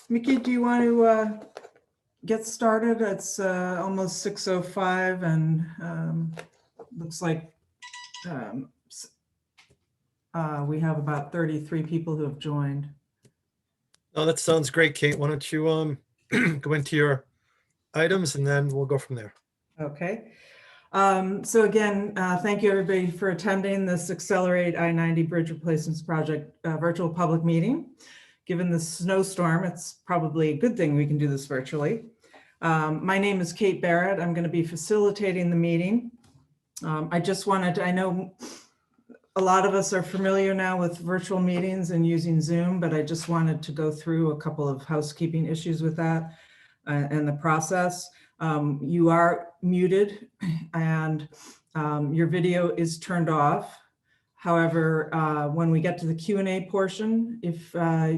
Mickey, do you want to get started? It's almost 6:05 and looks like we have about 33 people who have joined. Oh, that sounds great, Kate. Why don't you go into your items and then we'll go from there. Okay. So again, thank you everybody for attending this Acceler-8 I-90 Bridge Replacements Project virtual public meeting. Given the snowstorm, it's probably a good thing we can do this virtually. My name is Kate Barrett. I'm going to be facilitating the meeting. I just wanted to, I know a lot of us are familiar now with virtual meetings and using Zoom, but I just wanted to go through a couple of housekeeping issues with that and the process. You are muted and your video is turned off. However, when we get to the Q&A portion, if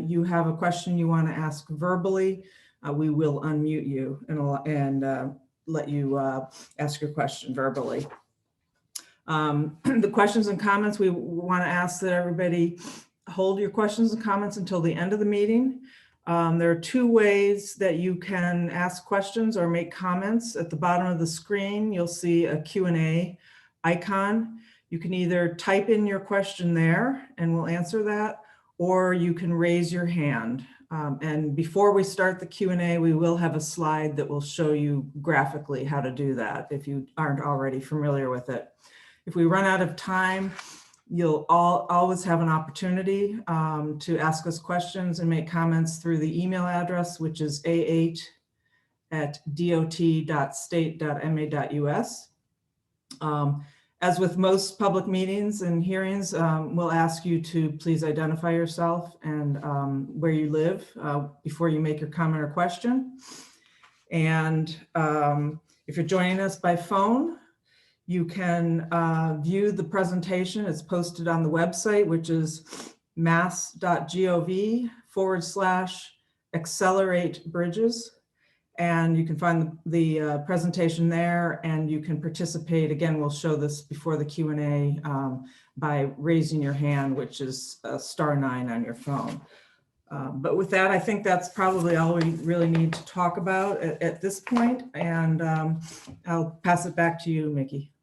you have a question you want to ask verbally, we will unmute you and let you ask your question verbally. The questions and comments, we want to ask that everybody hold your questions and comments until the end of the meeting. There are two ways that you can ask questions or make comments. At the bottom of the screen, you'll see a Q&A icon. You can either type in your question there and we'll answer that, or you can raise your hand. And before we start the Q&A, we will have a slide that will show you graphically how to do that if you aren't already familiar with it. If we run out of time, you'll always have an opportunity to ask us questions and make comments through the email address, which is a8@dot.state.ma.us. As with most public meetings and hearings, we'll ask you to please identify yourself and where you live before you make your comment or question. And if you're joining us by phone, you can view the presentation. It's posted on the website, which is mass.gov/Acceler-8 and you can find the presentation there and you can participate. Again, we'll show this before the Q&A by raising your hand, which is *9 on your phone. But with that, I think that's probably all we really need to talk about at this point. And I'll pass it back to you, Mickey.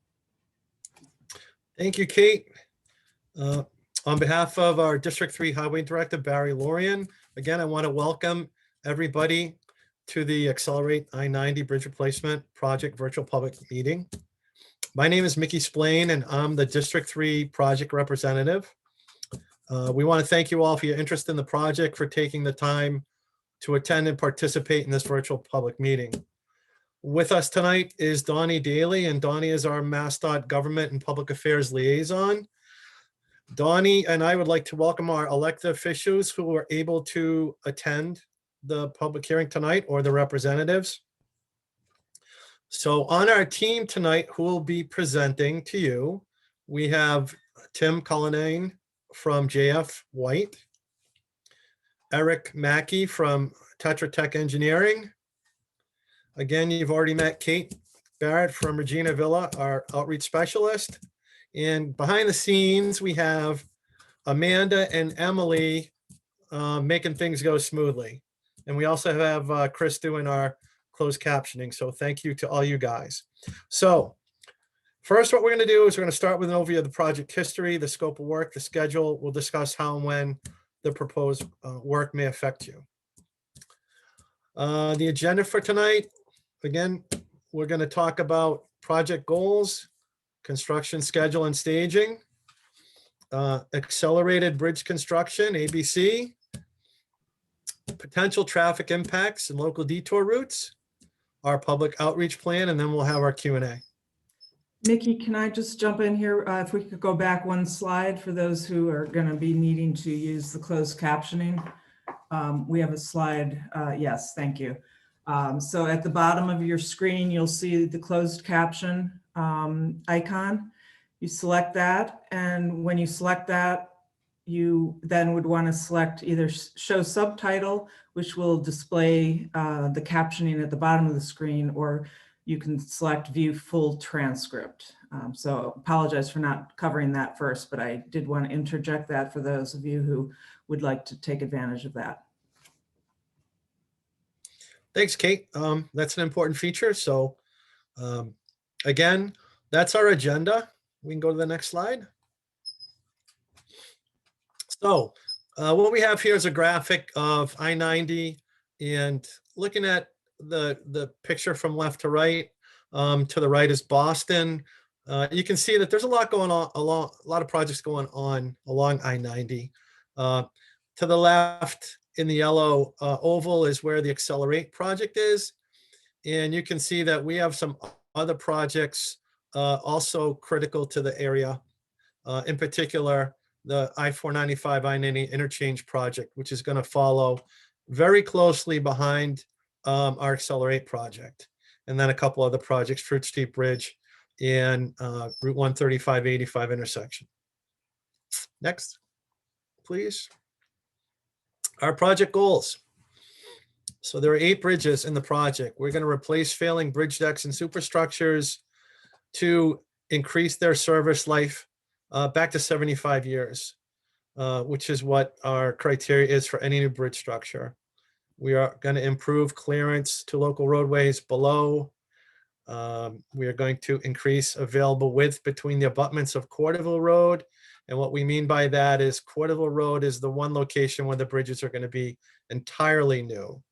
Thank you, Kate. On behalf of our District 3 Highway Director, Barry Lorian, again, I want to welcome everybody to the Acceler-8 I-90 Bridge Replacement Project virtual public meeting. My name is Mickey Splain, and I'm the District 3 project representative. We want to thank you all for your interest in the project, for taking the time to attend and participate in this virtual public meeting. With us tonight is Donnie Daly, and Donnie is our MassDOT Government and Public Affairs Liaison. Donnie and I would like to welcome our elected officials who were able to attend the public hearing tonight, or the representatives. So on our team tonight, who will be presenting to you, we have Tim Cullinane from JF White, Eric Mackey from Tetra Tech Engineering. Again, you've already met Kate Barrett from Regina Villa, our outreach specialist. And behind the scenes, we have Amanda and Emily making things go smoothly. And we also have Chris doing our closed captioning. So thank you to all you guys. So first, what we're going to do is we're going to start with an overview of the project history, the scope of work, the schedule. We'll discuss how and when the proposed work may affect you. The agenda for tonight, again, we're going to talk about project goals, construction schedule and staging, accelerated bridge construction, ABC, potential traffic impacts and local detour routes, our public outreach plan, and then we'll have our Q&A. Nikki, can I just jump in here? If we could go back one slide for those who are going to be needing to use the closed captioning. We have a slide. Yes, thank you. So at the bottom of your screen, you'll see the closed caption icon. You select that, and when you select that, you then would want to select either show subtitle, which will display the captioning at the bottom of the screen, or you can select view full transcript. So apologize for not covering that first, but I did want to interject that for those of you who would like to take advantage of that. Thanks, Kate. That's an important feature. So again, that's our agenda. We can go to the next slide. So what we have here is a graphic of I-90, and looking at the picture from left to right. To the right is Boston. You can see that there's a lot going on a lot of projects going on along I-90. To the left in the yellow oval is where the Acceler-8 project is. And you can see that we have some other projects also critical to the area. In particular, the I-495 I-90 interchange project, which is going to follow very closely behind our Acceler-8 project. And then a couple other projects, Fruit Street Bridge and Route 135/85 intersection. Next, please. Our project goals. So there are 8 bridges in the project. We're going to replace failing bridge decks and superstructures to increase their service life back to 75 years, which is what our criteria is for any new bridge structure. We are going to improve clearance to local roadways below. We are going to increase available width between the abutments of Parkerville Road. And what we mean by that is Parkerville Road is the one location where the bridges are going to be entirely new.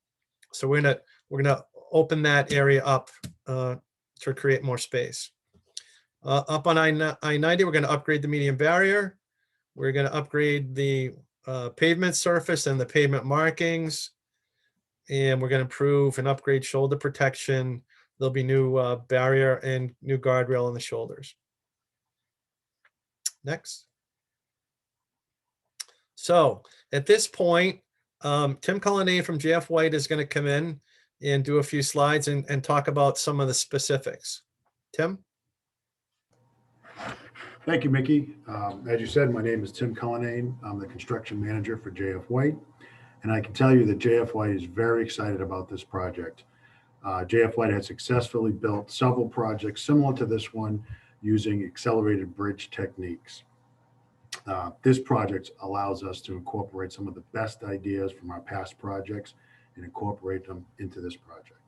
So we're gonna open that area up to create more space. Up on I-90, we're going to upgrade the median barrier. We're going to upgrade the pavement surface and the pavement markings. And we're going to improve and upgrade shoulder protection. There'll be new barrier and new guardrail on the shoulders. Next. So at this point, Tim Cullinane from JF White is going to come in and do a few slides and talk about some of the specifics. Tim? Thank you, Mickey. As you said, my name is Tim Cullinane. I'm the construction manager for JF White. And I can tell you that JF White is very excited about this project. JF White has successfully built several projects similar to this one using accelerated bridge techniques. This project allows us to incorporate some of the best ideas from our past projects and incorporate them into this project.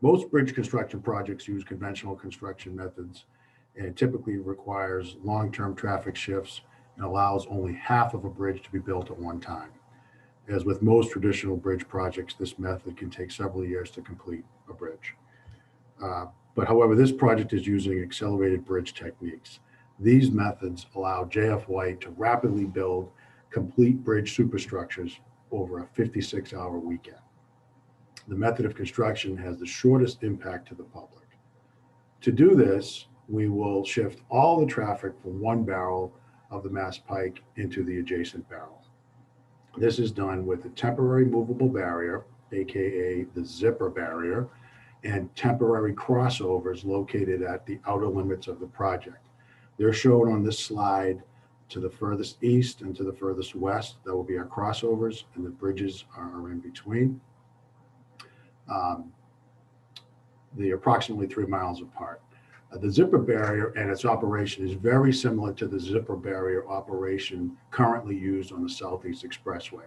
Most bridge construction projects use conventional construction methods, and it typically requires long-term traffic shifts and allows only half of a bridge to be built at one time. As with most traditional bridge projects, this method can take several years to complete a bridge. But however, this project is using accelerated bridge techniques. These methods allow JF White to rapidly build complete bridge superstructures over a 56-hour weekend. The method of construction has the shortest impact to the public. To do this, we will shift all the traffic from one barrel of the Mass Pike into the adjacent barrel. This is done with a temporary movable barrier, AKA the zipper barrier, and temporary crossovers located at the outer limits of the project. They're shown on this slide to the furthest east and to the furthest west. That will be our crossovers, and the bridges are in between. They're approximately 3 miles apart. The zipper barrier and its operation is very similar to the zipper barrier operation currently used on the Southeast Expressway.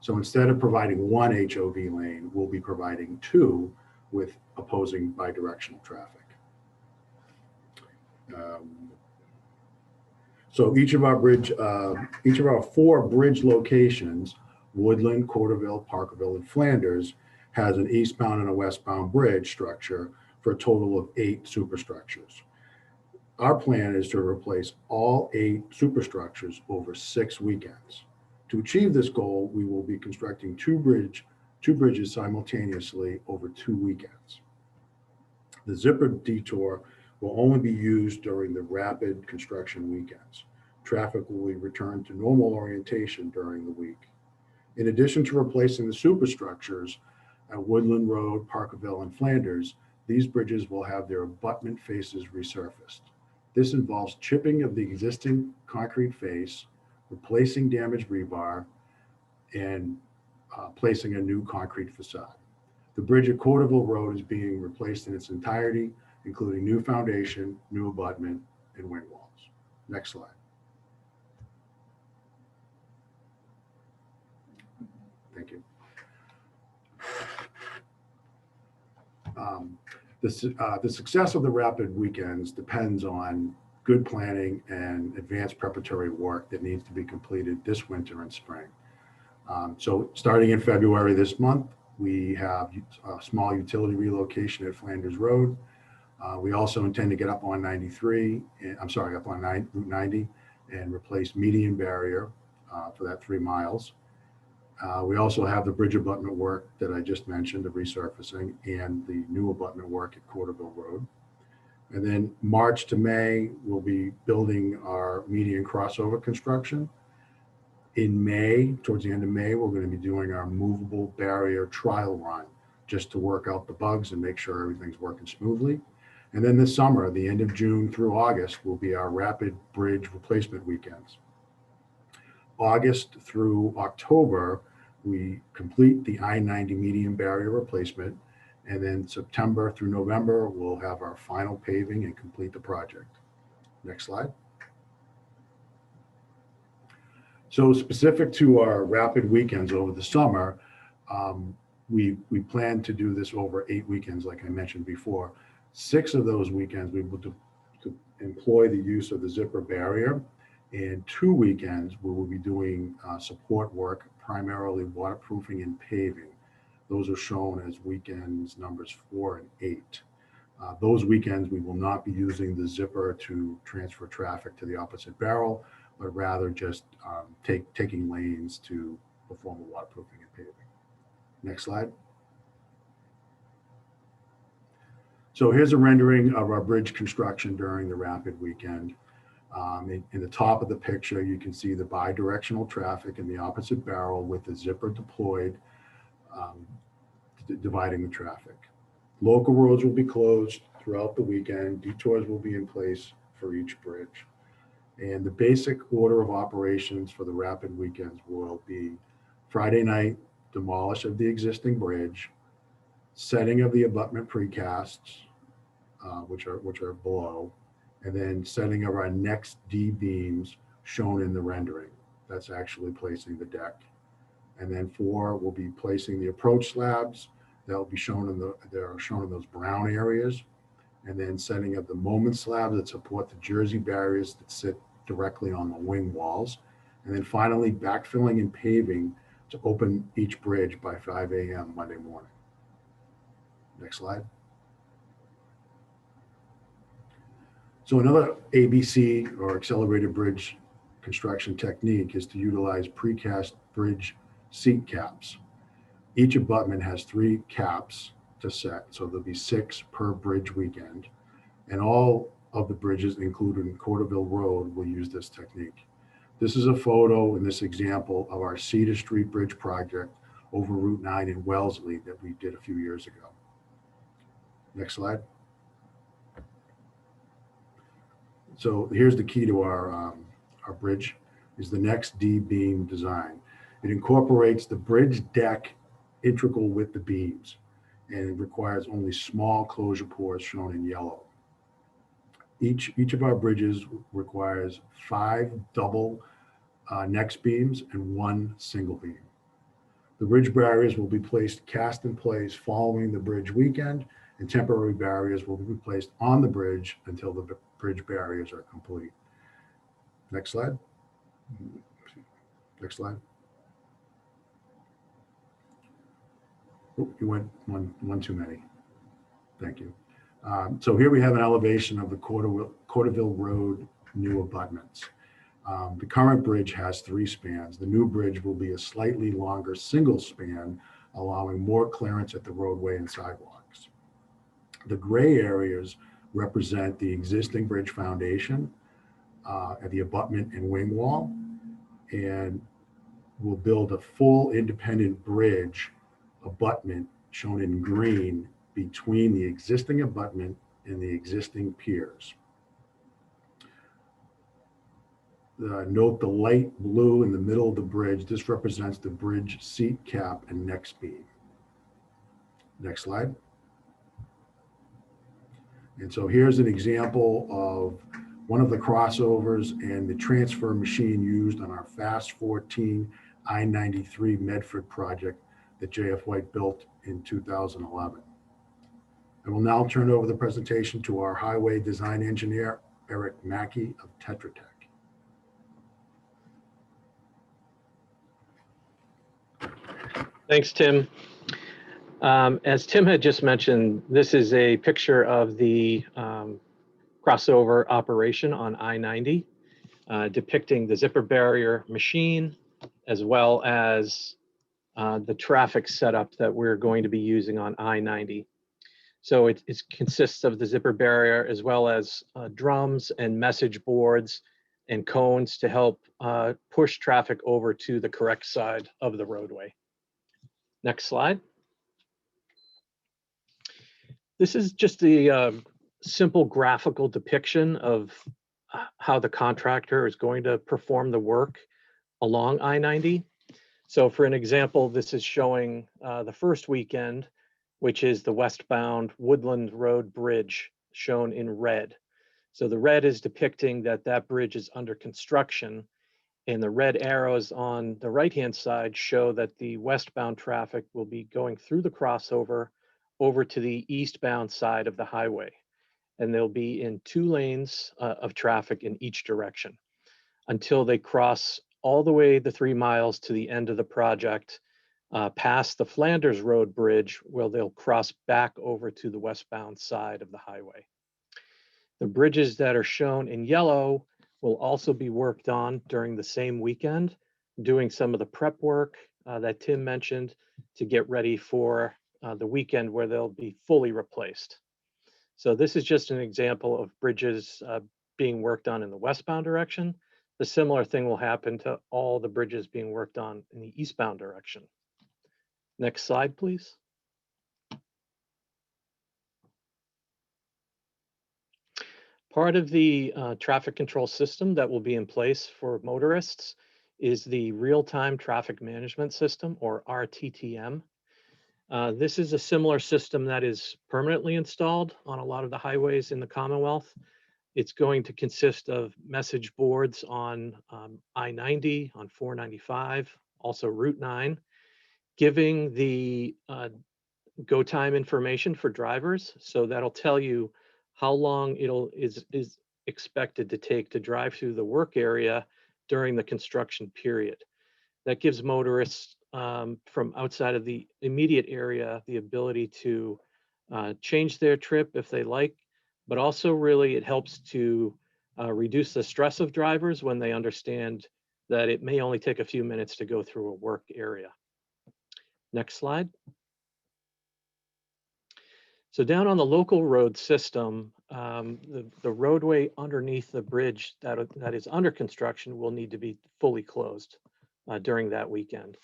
So instead of providing one HOV lane, we'll be providing 2 with opposing bidirectional traffic. So each of our 4 bridge locations, Woodland, Porterville, Parkerville, and Flanders, has an eastbound and a westbound bridge structure for a total of 8 superstructures. Our plan is to replace all 8 superstructures over 6 weekends. To achieve this goal, we will be constructing 2 bridges simultaneously over 2 weekends. The zipper detour will only be used during the rapid construction weekends. Traffic will be returned to normal orientation during the week. In addition to replacing the superstructures at Woodland Road, Parkerville, and Flanders, these bridges will have their abutment faces resurfaced. This involves chipping of the existing concrete face, replacing damaged rebar, and placing a new concrete facade. The bridge at Porterville Road is being replaced in its entirety, including new foundation, new abutment, and wing walls. Next slide. Thank you. The success of the rapid weekends depends on good planning and advanced preparatory work that needs to be completed this winter and spring. So starting in February this month, we have a small utility relocation at Flanders Road. We also intend to get up on 93, up on Route 90 and replace median barrier for that 3 miles. We also have the bridge abutment work that I just mentioned, the resurfacing, and the new abutment work at Parkerville Road. And then March to May, we'll be building our median crossover construction. In May, towards the end of May, we're going to be doing our movable barrier trial run just to work out the bugs and make sure everything's working smoothly. And then this summer, the end of June through August, will be our rapid bridge replacement weekends. August through October, we complete the I-90 median barrier replacement. And then September through November, we'll have our final paving and complete the project. Next slide. So specific to our rapid weekends over the summer, we plan to do this over 8 weekends, like I mentioned before. 6 of those weekends, we will to employ the use of the zipper barrier. And 2 weekends, we will be doing support work, primarily waterproofing and paving. Those are shown as weekends numbers 4 and 8. Those weekends, we will not be using the zipper to transfer traffic to the opposite barrel, but rather just taking lanes to perform the waterproofing and paving. Next slide. So here's a rendering of our bridge construction during the rapid weekend. In the top of the picture, you can see the bi-directional traffic in the opposite barrel with the zipper deployed, dividing the traffic. Local roads will be closed throughout the weekend. Detours will be in place for each bridge. And the basic order of operations for the rapid weekends will be Friday night, demolish of the existing bridge, setting of the abutment precasts, which are below, and then setting of our next D beams shown in the rendering. That's actually placing the deck. And then 4 will be placing the approach slabs. They'll be shown they're shown in those brown areas. And then setting up the moment slabs that support the jersey barriers that sit directly on the wing walls. And then finally backfilling and paving to open each bridge by 5 a.m. Monday morning. Next slide. So another ABC or accelerated bridge construction technique is to utilize precast bridge seat caps. Each abutment has 3 caps to set, so there'll be 6 per bridge weekend. And all of the bridges, including Parkerville Road, will use this technique. This is a photo in this example of our Cedar Street Bridge project over Route 9 in Wellesley that we did a few years ago. Next slide. So here's the key to our bridge, is the next D beam design. It incorporates the bridge deck integral with the beams, and it requires only small closure pores shown in yellow. Each of our bridges requires 5 double next beams and 1 single beam. The bridge barriers will be placed cast in place following the bridge weekend, and temporary barriers will be placed on the bridge until the bridge barriers are complete. Next slide. Next slide. Oh, you went one too many. Thank you. So here we have an elevation of the Parkerville Road new abutments. The current bridge has 3 spans. The new bridge will be a slightly longer single span, allowing more clearance at the roadway and sidewalks. The gray areas represent the existing bridge foundation at the abutment and wing wall, and we'll build a full independent bridge abutment shown in green between the existing abutment and the existing piers. Note the light blue in the middle of the bridge. This represents the bridge seat cap and next beam. Next slide. And so here's an example of one of the crossovers and the transfer machine used on our Fast 14 I-93 Medford project that JF White built in 2011. I will now turn over the presentation to our highway design engineer, Eric Mackey of Tetra Tech. Thanks, Tim. As Tim had just mentioned, this is a picture of the crossover operation on I-90, depicting the zipper barrier machine, as well as the traffic setup that we're going to be using on I-90. So it consists of the zipper barrier, as well as drums and message boards and cones to help push traffic over to the correct side of the roadway. Next slide. This is just a simple graphical depiction of how the contractor is going to perform the work along I-90. So for an example, this is showing the first weekend, which is the westbound Woodland Road Bridge, shown in red. So the red is depicting that that bridge is under construction, and the red arrows on the right-hand side show that the westbound traffic will be going through the crossover over to the eastbound side of the highway. And they'll be in 2 lanes of traffic in each direction until they cross all the way the 3 miles to the end of the project, past the Flanders Road Bridge, where they'll cross back over to the westbound side of the highway. The bridges that are shown in yellow will also be worked on during the same weekend, doing some of the prep work that Tim mentioned to get ready for the weekend where they'll be fully replaced. So this is just an example of bridges being worked on in the westbound direction. The similar thing will happen to all the bridges being worked on in the eastbound direction. Next slide, please. Part of the traffic control system that will be in place for motorists is the real-time traffic management system, or RTTM. This is a similar system that is permanently installed on a lot of the highways in the Commonwealth. It's going to consist of message boards on I-90, on 495, also Route 9, giving the go time information for drivers. So that'll tell you how long is expected to take to drive through the work area during the construction period. That gives motorists from outside of the immediate area the ability to change their trip if they like, but also really it helps to reduce the stress of drivers when they understand that it may only take a few minutes to go through a work area. Next slide. So down on the local road system, the roadway underneath the bridge that is under construction will need to be fully closed during that weekend.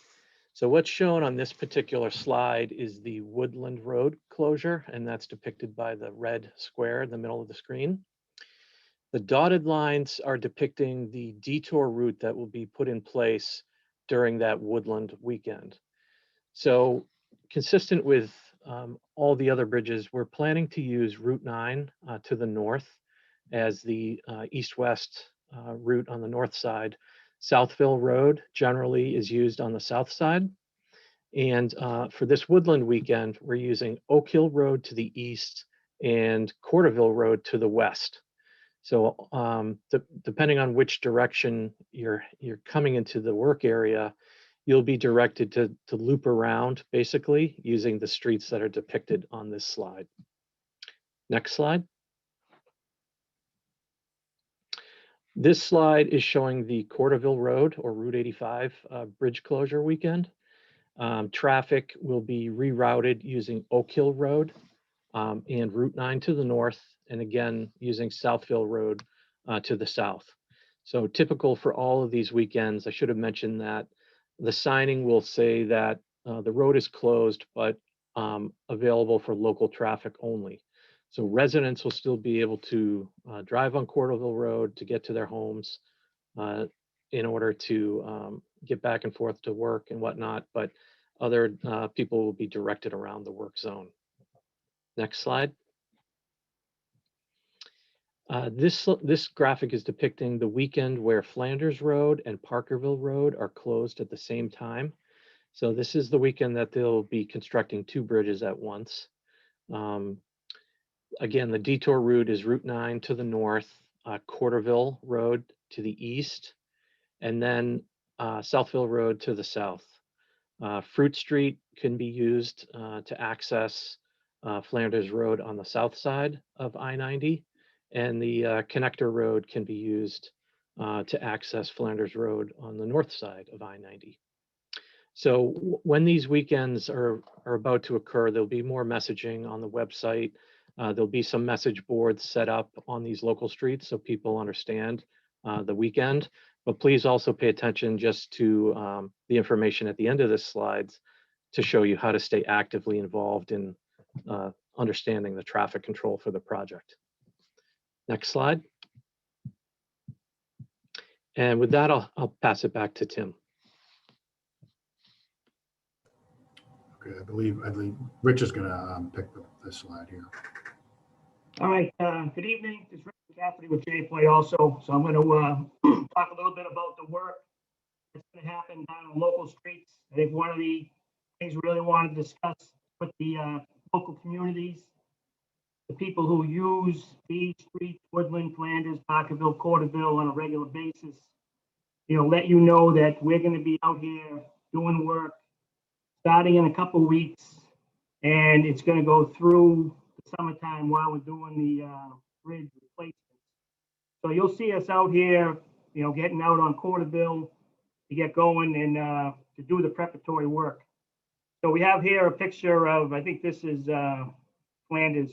So what's shown on this particular slide is the Woodland Road closure, and that's depicted by the red square in the middle of the screen. The dotted lines are depicting the detour route that will be put in place during that Woodland weekend. So consistent with all the other bridges, we're planning to use Route 9 to the north as the east-west route on the north side. Southville Road generally is used on the south side. And for this Woodland weekend, we're using Oak Hill Road to the east and Porterville Road to the west. So depending on which direction you're coming into the work area, you'll be directed to loop around, basically, using the streets that are depicted on this slide. Next slide. This slide is showing the Porterville Road, or Route 85 bridge closure weekend. Traffic will be rerouted using Oak Hill Road and Route 9 to the north, and again, using Southville Road to the south. So typical for all of these weekends, I should have mentioned that the signing will say that the road is closed, but available for local traffic only. So residents will still be able to drive on Porterville Road to get to their homes in order to get back and forth to work and whatnot, but other people will be directed around the work zone. Next slide. This graphic is depicting the weekend where Flanders Road and Parkerville Road are closed at the same time. So this is the weekend that they'll be constructing 2 bridges at once. Again, the detour route is Route 9 to the north, Porterville Road to the east, and then Southville Road to the south. Fruit Street can be used to access Flanders Road on the south side of I-90, and the connector road can be used to access Flanders Road on the north side of I-90. So when these weekends are about to occur, there'll be more messaging on the website. There'll be some message boards set up on these local streets so people understand the weekend. But please also pay attention just to the information at the end of the slides to show you how to stay actively involved in understanding the traffic control for the project. Next slide. And with that, I'll pass it back to Tim. Okay, I believe Rich is gonna pick this slide here. All right, good evening. This is Rick McCafferty with JF White also. So I'm going to talk a little bit about the work that's going to happen down on local streets. I think one of the things we really want to discuss with the local communities, the people who use these streets, Woodland, Flanders, Parkerville, Porterville on a regular basis, let you know that we're going to be out here doing work starting in a couple of weeks, and it's going to go through the summertime while we're doing the bridge replacement. So you'll see us out here, getting out on Porterville to get going and to do the preparatory work. So we have here a picture of, I think this is Flanders.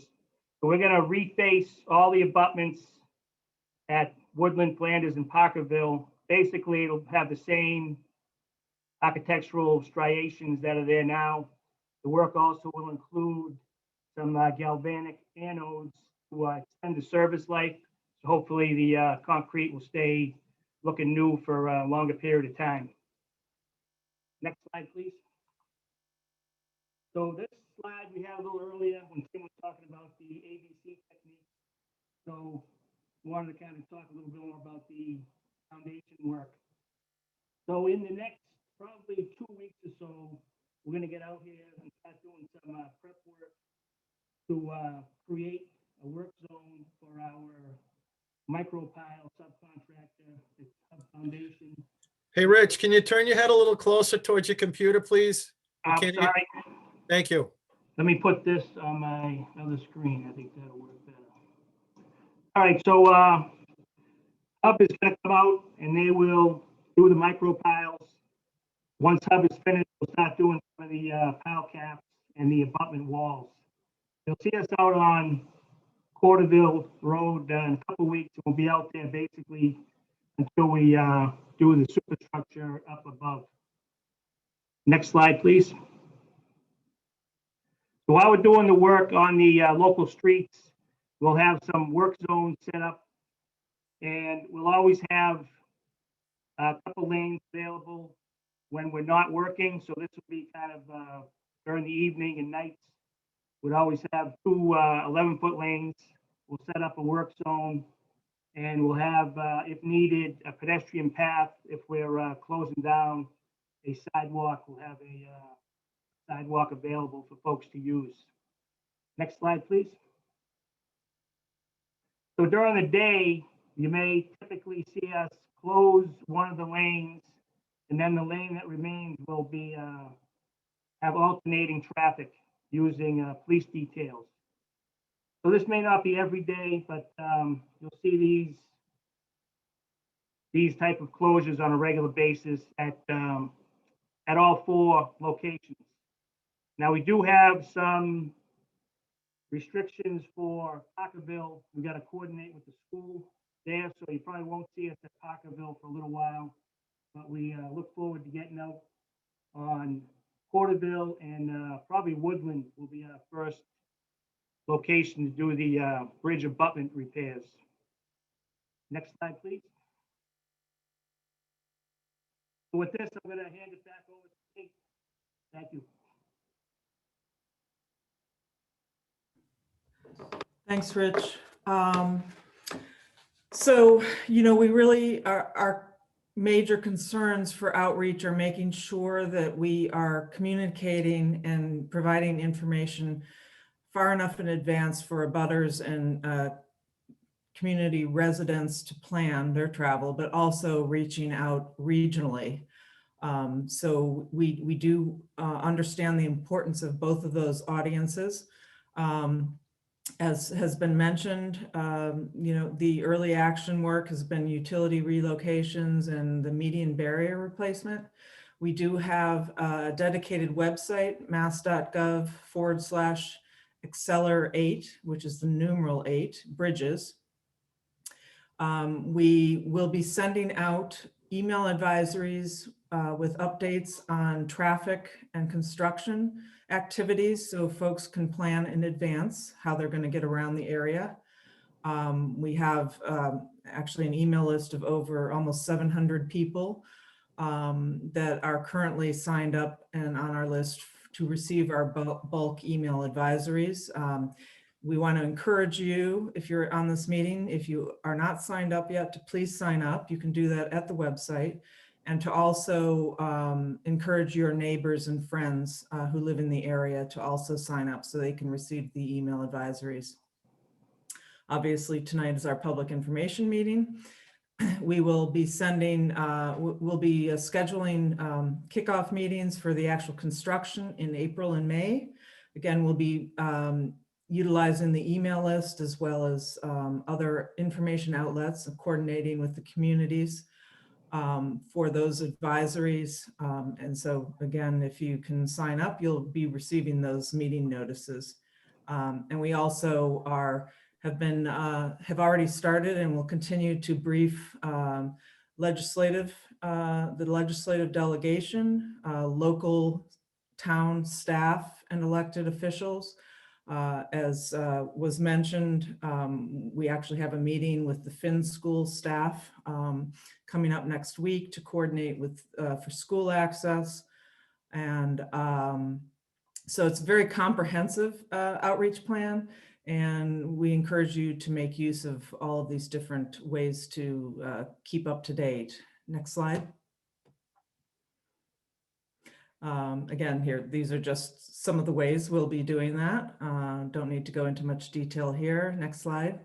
So we're going to reface all the abutments at Woodland, Flanders, and Parkerville. Basically, it'll have the same architectural striations that are there now. The work also will include some galvanic anodes to extend the service life. So hopefully the concrete will stay looking new for a longer period of time. Next slide, please. So this slide we had a little earlier when Tim was talking about the ABC technique. So I wanted to kind of talk a little bit more about the foundation work. So in the next probably 2 weeks or so, we're going to get out here and start doing some prep work to create a work zone for our micropile subcontractor, the foundation. Hey, Rich, can you turn your head a little closer towards your computer, please? I'm Can you- sorry. Thank you. Let me put this on my other screen. I think that'll work better. All right, so Hub is going to come out and they will do the micropiles. Once Hub is finished, we'll start doing some of the pile caps and the abutment walls. You'll see us out on Porterville Road in a couple of weeks. We'll be out there basically until we do the superstructure up above. Next slide, please. So while we're doing the work on the local streets, we'll have some work zones set up, and we'll always have a couple lanes available when we're not working. So this will be kind of during the evening and nights. We'd always have two 11-foot lanes. We'll set up a work zone, and we'll have, if needed, a pedestrian path. If we're closing down a sidewalk, we'll have a sidewalk available for folks to use. Next slide, please. So during the day, you may typically see us close one of the lanes, and then the lane that remains will be have alternating traffic using police details. So this may not be every day, but you'll see these type of closures on a regular basis at all 4 locations. Now we do have some restrictions for Parkerville. We got to coordinate with the school there, so you probably won't see us at Parkerville for a little while, but we look forward to getting out on Porterville, and probably Woodland will be our first location to do the bridge abutment repairs. Next slide, please. So with this, I'm going to hand it back over to Kate. Thank you. Thanks, Rich. So, we really our major concerns for outreach are making sure that we are communicating and providing information far enough in advance for abutters and community residents to plan their travel, but also reaching out regionally. So we do understand the importance of both of those audiences. As has been mentioned, the early action work has been utility relocations and the median barrier replacement. We do have a dedicated website, mass.gov/Acceler-8, which is the numeral 8, bridges. We will be sending out email advisories with updates on traffic and construction activities so folks can plan in advance how they're going to get around the area. We have actually an email list of over almost 700 people that are currently signed up and on our list to receive our bulk email advisories. We want to encourage you, if you're on this meeting, if you are not signed up yet, to please sign up. You can do that at the website. And to also encourage your neighbors and friends who live in the area to also sign up so they can receive the email advisories. Obviously, tonight is our public information meeting. We will be sending, we'll be scheduling kickoff meetings for the actual construction in April and May. Again, we'll be utilizing the email list as well as other information outlets and coordinating with the communities for those advisories. And so again, if you can sign up, you'll be receiving those meeting notices. And we also have already started and will continue to brief the legislative delegation, local town staff and elected officials. As was mentioned, we actually have a meeting with the Finn School staff coming up next week to coordinate with for school access. And so it's a very comprehensive outreach plan, and we encourage you to make use of all of these different ways to keep up to date. Next slide. Again, here, these are just some of the ways we'll be doing that. Don't need to go into much detail here. Next slide.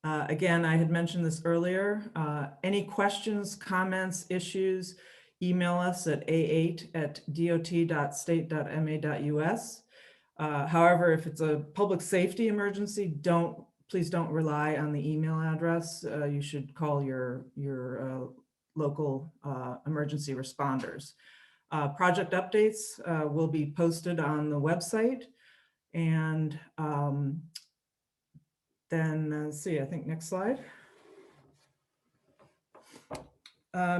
Again, I had mentioned this earlier. Any questions, comments, issues, email us at a8@dot.state.ma.us. However, if it's a public safety emergency, please don't rely on the email address. You should call your local emergency responders. Project updates will be posted on the website. And then let's see, I think next slide.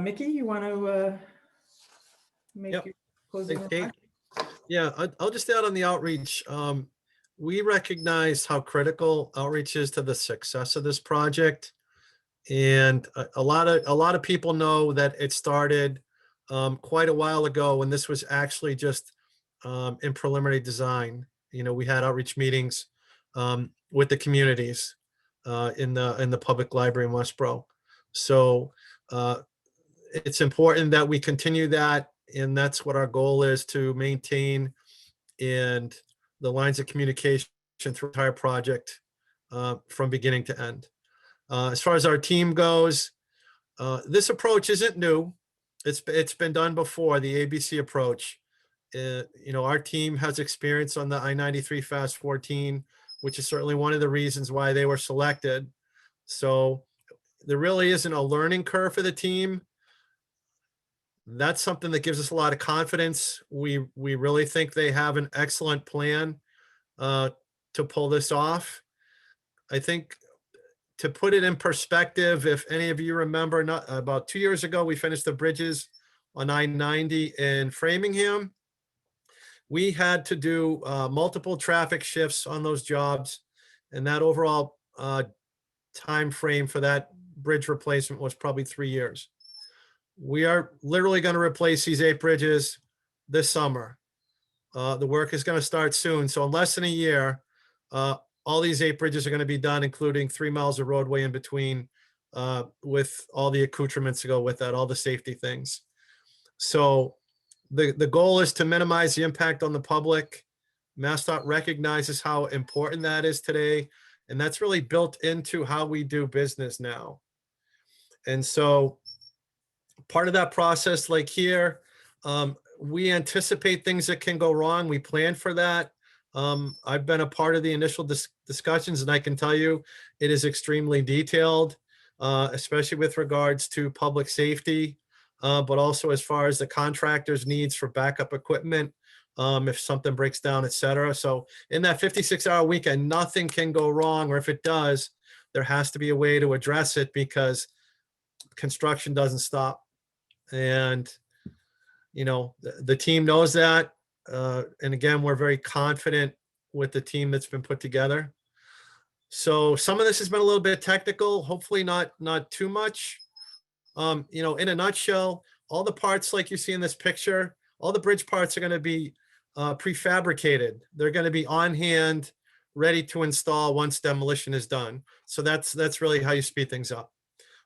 Mickey, you want to make Yep. your closing Thanks, remarks? Kate. Yeah, I'll just add on the outreach. We recognize how critical outreach is to the success of this project. And a lot of people know that it started quite a while ago when this was actually just in preliminary design. We had outreach meetings with the communities in the public library in Westborough. So it's important that we continue that, and that's what our goal is, to maintain and the lines of communication through the entire project from beginning to end. As far as our team goes, this approach isn't new. It's been done before, the ABC approach. Our team has experience on the I-93 Fast 14, which is certainly one of the reasons why they were selected. So there really isn't a learning curve for the team. That's something that gives us a lot of confidence. We really think they have an excellent plan to pull this off. I think, to put it in perspective, if any of you remember, about 2 years ago, we finished the bridges on I-90 in Framingham. We had to do multiple traffic shifts on those jobs, and that overall time frame for that bridge replacement was probably 3 years. We are literally going to replace these 8 bridges this summer. The work is going to start soon. So in less than a year, all these 8 bridges are going to be done, including 3 miles of roadway in between, with all the accoutrements to go with that, all the safety things. So the goal is to minimize the impact on the public, MassDOT recognizes how important that is today. And that's really built into how we do business now. And so part of that process, like here, we anticipate things that can go wrong. We plan for that. I've been a part of the initial discussions, and I can tell you it is extremely detailed, especially with regards to public safety, but also as far as the contractor's needs for backup equipment, if something breaks down, et cetera. So in that 56-hour weekend, nothing can go wrong, or if it does, there has to be a way to address it because construction doesn't stop. And, you know, the team knows that. And again, we're very confident with the team that's been put together. So some of this has been a little bit technical, hopefully not too much. You know, in a nutshell, all the parts like you see in this picture, all the bridge parts are going to be prefabricated. They're going to be on hand, ready to install once demolition is done. So that's really how you speed things up.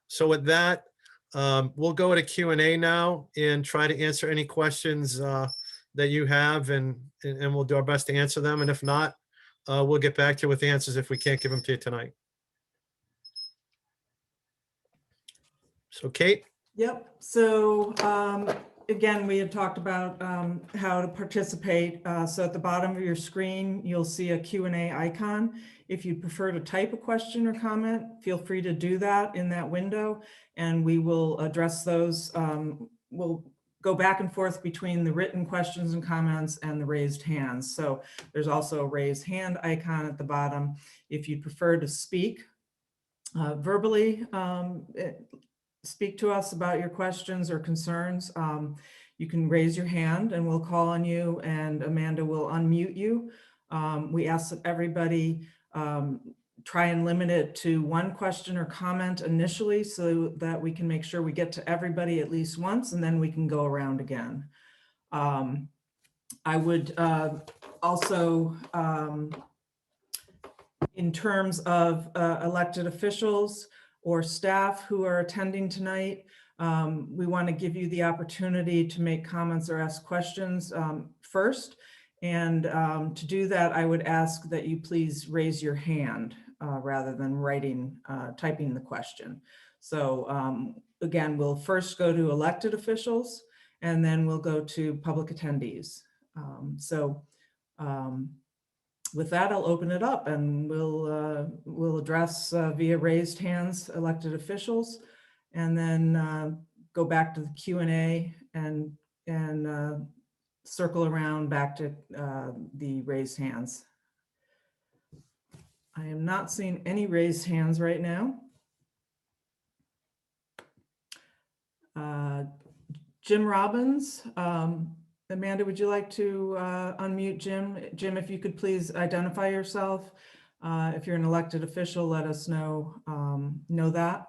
So with that, we'll go to Q&A now and try to answer any questions that you have, and we'll do our best to answer them. And if not, we'll get back to you with answers if we can't give them to you tonight. So Kate? Yep. So again, we had talked about how to participate. So at the bottom of your screen, you'll see a Q&A icon. If you prefer to type a question or comment, feel free to do that in that window, and we will address those. We'll go back and forth between the written questions and comments and the raised hands. So there's also a raised hand icon at the bottom. If you prefer to speak verbally, speak to us about your questions or concerns, you can raise your hand and we'll call on you, and Amanda will unmute you. We ask that everybody try and limit it to one question or comment initially so that we can make sure we get to everybody at least once, and then we can go around again. I would also, in terms of elected officials or staff who are attending tonight, we want to give you the opportunity to make comments or ask questions first. And to do that, I would ask that you please raise your hand rather than typing the question. So again, we'll first go to elected officials, and then we'll go to public attendees. With that, I'll open it up, and we'll address via raised hands elected officials, and then go back to the Q&A and circle around back to the raised hands. I am not seeing any raised hands right now. Jim Robbins, Amanda, would you like to unmute Jim? Jim, if you could please identify yourself. If you're an elected official, let us know that.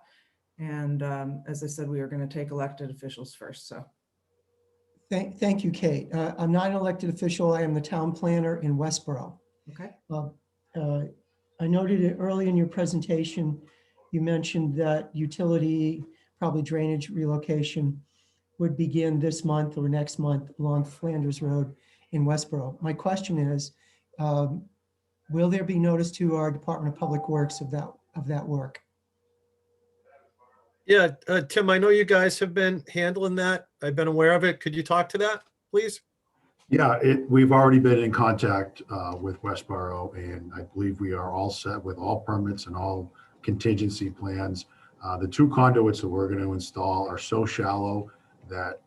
And as I said, we are going to take elected officials first. So. Thank you, Kate. I'm not an elected official. I am the town planner in Westborough. Okay. I noted it early in your presentation, you mentioned that utility, probably drainage relocation, would begin this month or next month along Flanders Road in Westborough. My question is, will there be notice to our Department of Public Works of that work? Yeah, Tim, I know you guys have been handling that. I've been aware of it. Could you talk to that, please? Yeah, we've already been in contact with Westborough, and I believe we are all set with all permits and all contingency plans. The two conduits that we're going to install are so shallow that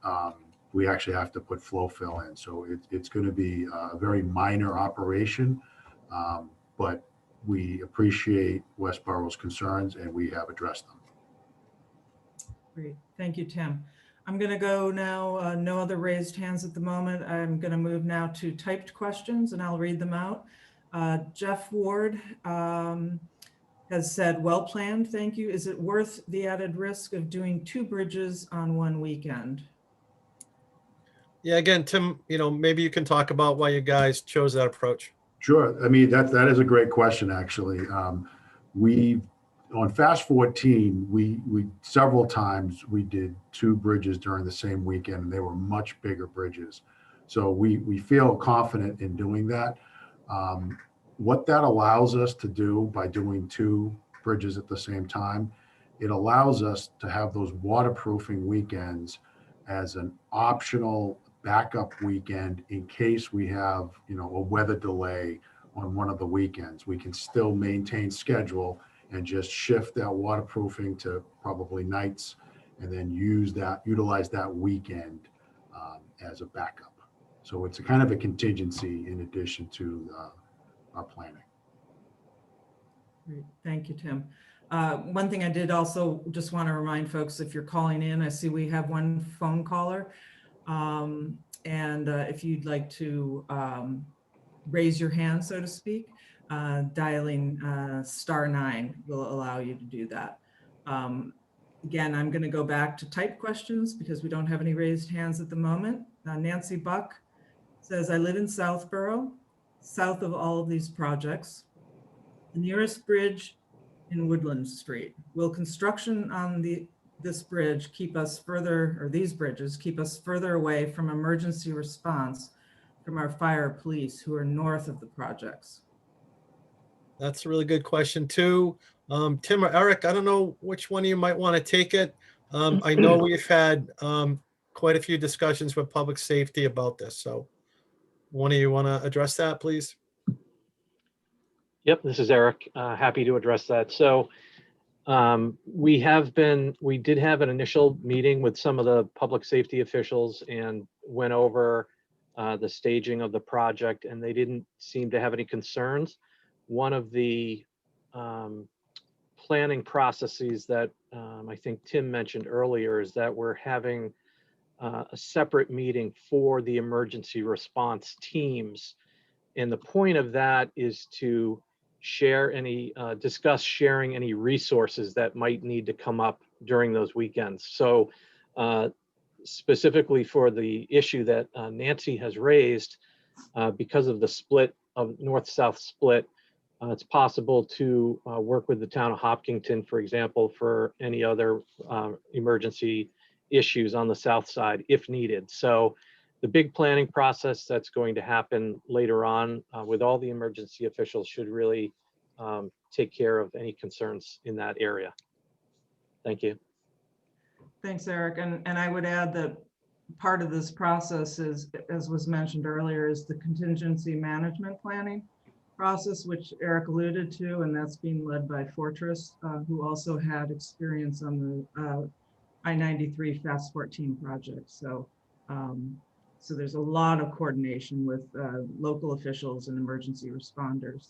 we actually have to put flow fill in. So it's going to be a very minor operation, but we appreciate Westborough's concerns, and we have addressed them. Great. Thank you, Tim. I'm going to go now, no other raised hands at the moment. I'm going to move now to typed questions, and I'll read them out. Jeff Ward has said, well planned, thank you. Is it worth the added risk of doing two bridges on one weekend? Yeah, again, Tim, maybe you can talk about why you guys chose that approach. Sure. I mean, that is a great question, actually. On Fast 14, we several times we did two bridges during the same weekend, and they were much bigger bridges. So we feel confident in doing that. What that allows us to do by doing two bridges at the same time, it allows us to have those waterproofing weekends as an optional backup weekend in case we have, a weather delay on one of the weekends. We can still maintain schedule and just shift that waterproofing to probably nights and then utilize that weekend as a backup. So it's a kind of a contingency in addition to our planning. Great. Thank you, Tim. One thing I did also just want to remind folks, if you're calling in, I see we have one phone caller. And if you'd like to raise your hand, so to speak, dialing *9 will allow you to do that. Again, I'm going to go back to type questions because we don't have any raised hands at the moment. Nancy Buck says, I live in Southborough, south of all of these projects. The nearest bridge in Woodland Street. Will construction on this bridge keep us further, or these bridges keep us further away from emergency response from our fire police who are north of the projects? That's a really good question too. Tim or Eric, I don't know which one of you might want to take it. I know we've had quite a few discussions with public safety about this. So one of you want to address that, please? Yep, this is Eric. Happy to address that. So we did have an initial meeting with some of the public safety officials and went over the staging of the project, and they didn't seem to have any concerns. One of the planning processes that I think Tim mentioned earlier is that we're having a separate meeting for the emergency response teams. And the point of that is to discuss sharing any resources that might need to come up during those weekends. So specifically for the issue that Nancy has raised, because of the split of north-south split, it's possible to work with the town of Hopkinton, for example, for any other emergency issues on the south side if needed. So the big planning process that's going to happen later on with all the emergency officials should really take care of any concerns in that area. Thank you. Thanks, Eric. And I would add that part of this process is, as was mentioned earlier, is the contingency management planning process, which Eric alluded to, and that's being led by Fortress, who also had experience on the I-93 Fast 14 project. So there's a lot of coordination with local officials and emergency responders.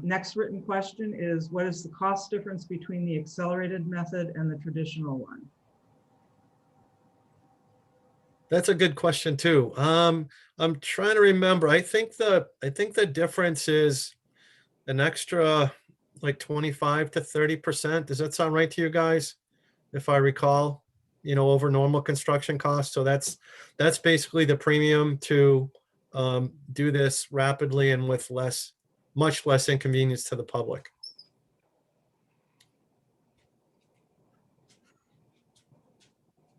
Next written question is, what is the cost difference between the accelerated method and the traditional one? That's a good question too. I'm trying to remember. I think the difference is an extra like 25 to 30%. Does that sound right to you guys? If I recall, over normal construction costs. So that's basically the premium to do this rapidly and with much less inconvenience to the public.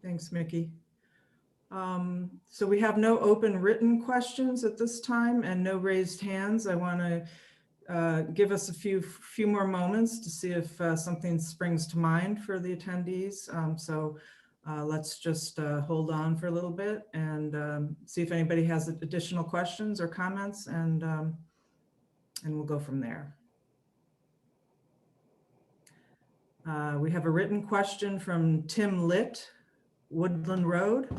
Thanks, Mickey. So we have no open written questions at this time and no raised hands. I want to give us a few more moments to see if something springs to mind for the attendees. So let's just hold on for a little bit and see if anybody has additional questions or comments, and we'll go from there. We have a written question from Tim Litt, Woodland Road.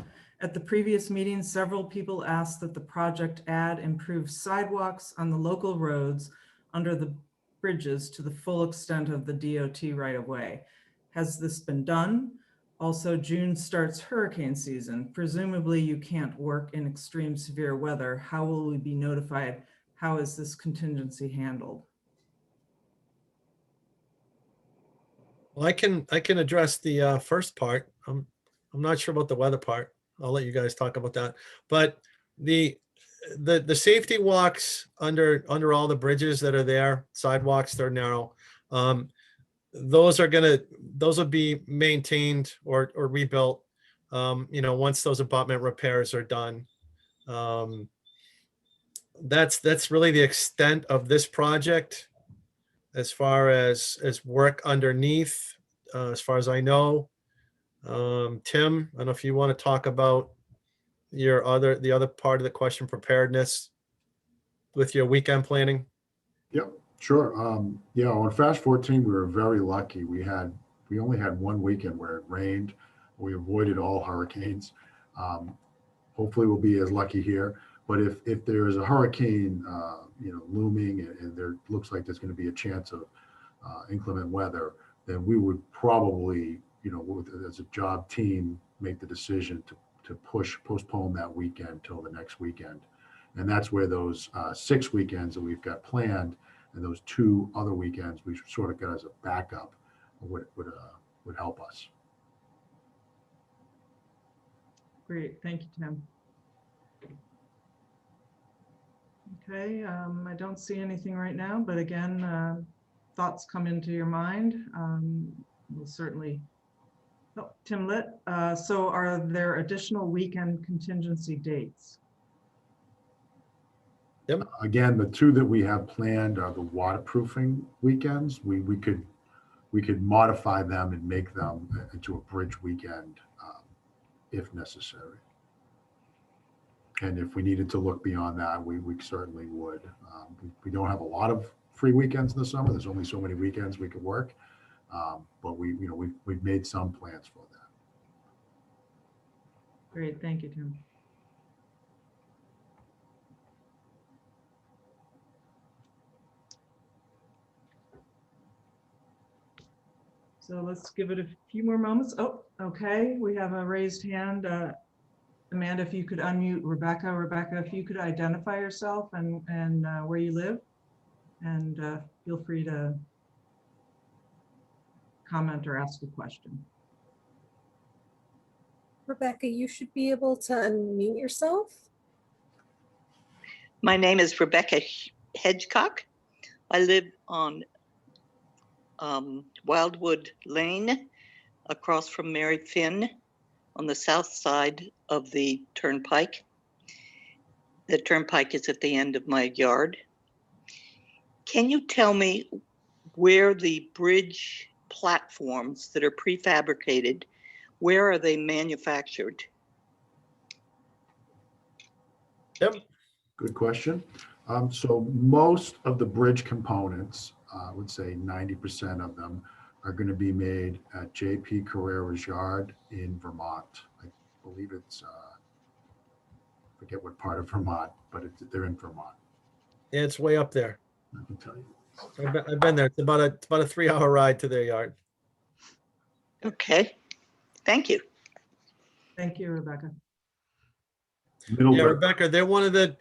At the previous meeting, several people asked that the project add improved sidewalks on the local roads under the bridges to the full extent of the DOT right-of-way. Has this been done? Also, June starts hurricane season. Presumably you can't work in extreme severe weather. How will we be notified? How is this contingency handled? Well, I can address the first part. I'm not sure about the weather part. I'll let you guys talk about that. But the safety walks under all the bridges that are there, sidewalks, they're narrow. Those will be maintained or rebuilt, once those abutment repairs are done. that's really the extent of this project. As far as work underneath, as far as I know. Tim, I don't know if you want to talk about the other part of the question, preparedness with your weekend planning. Yep, sure. Yeah, on Fast 14, we were very lucky. We only had one weekend where it rained. We avoided all hurricanes. Hopefully we'll be as lucky here. But if there is a hurricane, looming and there looks like there's going to be a chance of inclement weather, then we would probably, as a job team, make the decision to postpone that weekend till the next weekend. And that's where those 6 weekends that we've got planned and those 2 other weekends we sort of got as a backup would help us. Great, thank you, Tim. Okay, I don't see anything right now, but again, thoughts come into your mind. We'll certainly, oh, Tim lit. So are there additional weekend contingency dates? Again, the 2 that we have planned are the waterproofing weekends. We could modify them and make them into a bridge weekend if necessary. And if we needed to look beyond that, we certainly would. We don't have a lot of free weekends in the summer. There's only so many weekends we could work, but we've made some plans for that. Great, thank you, Tim. So let's give it a few more moments. Oh, okay, we have a raised hand. Amanda, if you could unmute Rebecca. Rebecca, if you could identify yourself and where you live, and feel free to comment or ask a question. Rebecca, you should be able to unmute yourself. My name is Rebecca Hedgecock. I live on Wildwood Lane, across from Mary Finn, on the south side of the turnpike. The turnpike is at the end of my yard. Can you tell me where the bridge platforms that are prefabricated, where are they manufactured? Yep. Good question. So most of the bridge components, I would say 90% of them, are going to be made at J.P. Carrera's yard in Vermont. I believe it's, forget what part of Vermont, but they're in Vermont. Yeah, it's way up there. I can tell you. I've been there. It's about a 3-hour ride to their yard. Okay, thank you. Thank you, Rebecca. Yeah, Middlebury. Rebecca, they're one of the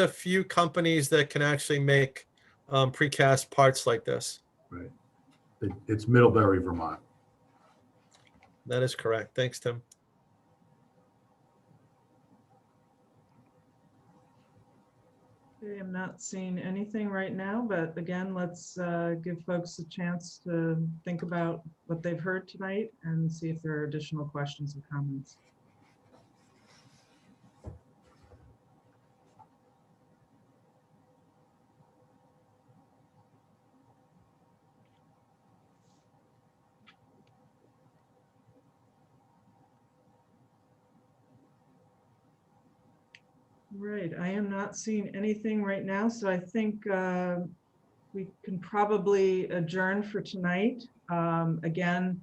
few companies that can actually make precast parts like this. Right. It's Middlebury, Vermont. That is correct. Thanks, Tim. Okay, I'm not seeing anything right now, but again, let's give folks a chance to think about what they've heard tonight and see if there are additional questions or comments. Right, I am not seeing anything right now, so I think we can probably adjourn for tonight. Again,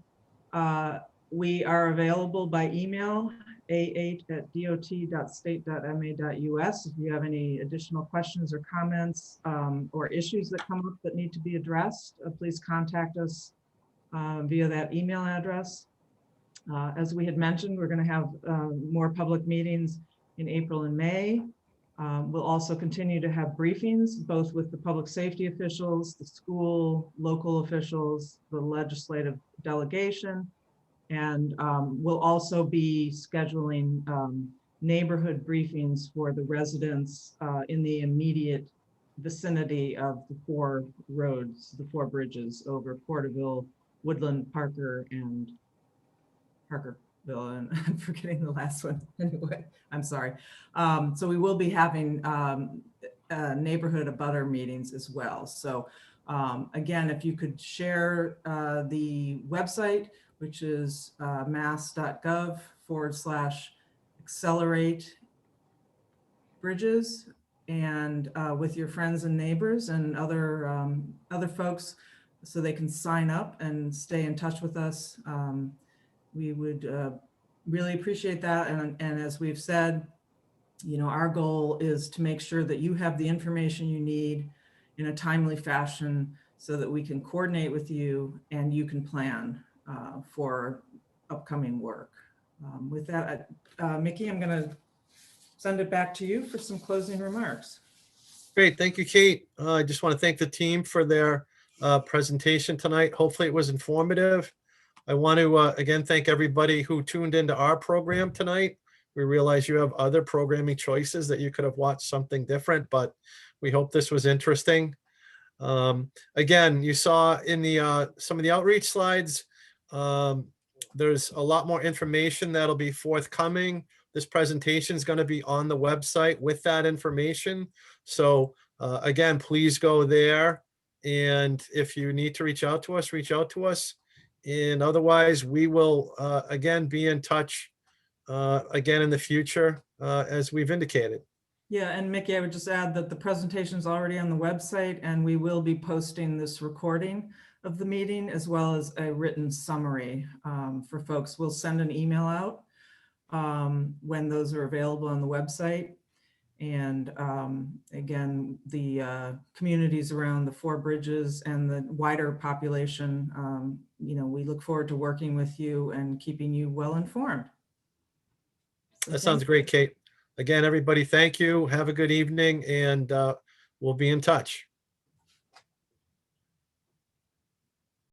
we are available by email, a8@dot.state.ma.us. If you have any additional questions or comments or issues that come up that need to be addressed, please contact us via that email address. As we had mentioned, we're going to have more public meetings in April and May. We'll also continue to have briefings, both with the public safety officials, the school, local officials, the legislative delegation, and we'll also be scheduling neighborhood briefings for the residents in the immediate vicinity of the 4 roads, the 4 bridges over Porterville, Woodland, Parker, and Parkerville, and I'm forgetting the last one anyway, I'm sorry. So we will be having neighborhood abutter meetings as well. So again, if you could share the website, which is mass.gov/accelerate bridges, and with your friends and neighbors and other folks, so they can sign up and stay in touch with us. We would really appreciate that. And as we've said, you know, our goal is to make sure that you have the information you need in a timely fashion so that we can coordinate with you and you can plan for upcoming work. With that, Mickey, I'm going to send it back to you for some closing remarks. Great. Thank you, Kate. I just want to thank the team for their presentation tonight. Hopefully it was informative. I want to again thank everybody who tuned into our program tonight. We realize you have other programming choices, that you could have watched something different, but we hope this was interesting. Again, you saw in the some of the outreach slides, there's a lot more information that'll be forthcoming. This presentation is going to be on the website with that information. So again, please go there. And if you need to reach out to us, reach out to us. And otherwise, we will again be in touch again in the future, as we've indicated. Yeah, and Mickey, I would just add that the presentation is already on the website, and we will be posting this recording of the meeting as well as a written summary for folks. We'll send an email out when those are available on the website. And again, the communities around the 4 bridges and the wider population, you know, we look forward to working with you and keeping you well informed. So That sounds great, Kate. Again, everybody, thank you. Have a good evening, and we'll be in touch.